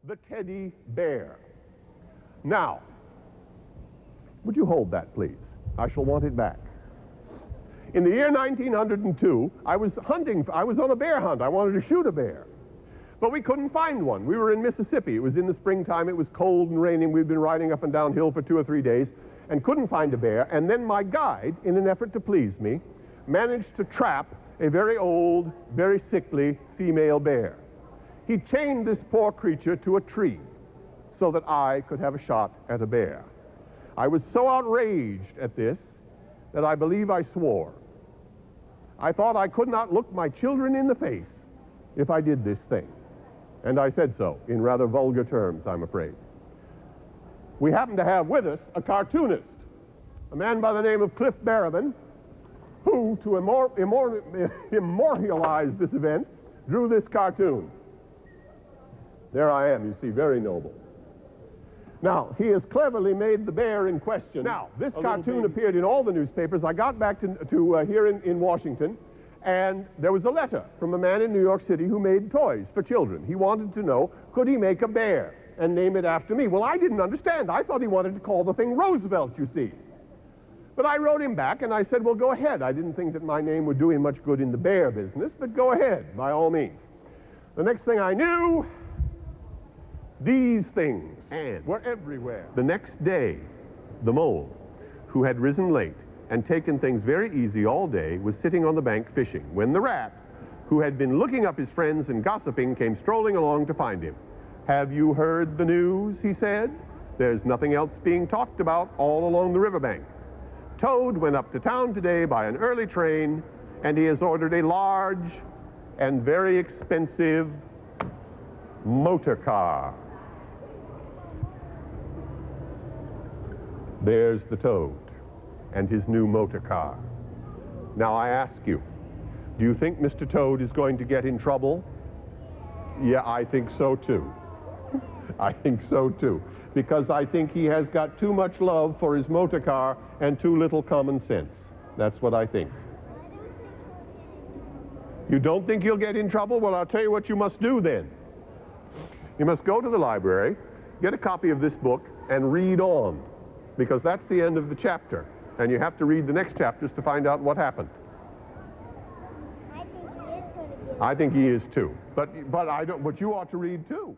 the teddy bear. Now, would you hold that, please? I shall want it back. In the year 1902, I was on a bear hunt. I wanted to shoot a bear. But we couldn't find one. We were in Mississippi. It was in the springtime. It was cold and raining. We'd been riding up and down hill for 2 or 3 days and couldn't find a bear. And then my guide, in an effort to please me, managed to trap a very old, very sickly female bear. He chained this poor creature to a tree so that I could have a shot at a bear. I was so outraged at this that I believe I swore. I thought I could not look my children in the face if I did this thing. And I said so in rather vulgar terms, I'm afraid. We happen to have with us a cartoonist, a man by the name of Cliff Barrabin, who, to immortalize this event, drew this cartoon. There I am, you see, very noble. Now, he has cleverly made the bear in question. Now, this cartoon appeared in all the newspapers. I got back to here in Washington, and there was a letter from a man in New York City who made toys for children. He wanted to know, could he make a bear and name it after me? Well, I didn't understand. I thought he wanted to call the thing Roosevelt, you see. But I wrote him back, and I said, well, go ahead. I didn't think that my name would do him much good in the bear business, but go ahead, by all means. The next thing I knew, these things were everywhere. The next day, the mole, who had risen late and taken things very easy all day, was sitting on the bank fishing, when the rat, who had been looking up his friends and gossiping, came strolling along to find him. Have you heard the news, he said. There's nothing else being talked about all along the riverbank. Toad went up to town today by an early train, and he has ordered a large and very expensive motor car. There's the Toad and his new motor car. Now I ask you, do you think Mr. Toad is going to get in trouble? Yeah, I think so too. I think so too. Because I think he has got too much love for his motor car and too little common sense. That's what I think. You don't think he'll get in trouble? Well, I'll tell you what you must do then. You must go to the library, get a copy of this book, and read on. Because that's the end of the chapter. And you have to read the next chapters to find out what happened. I think he is going to get it. I think he is too. But you ought to read too.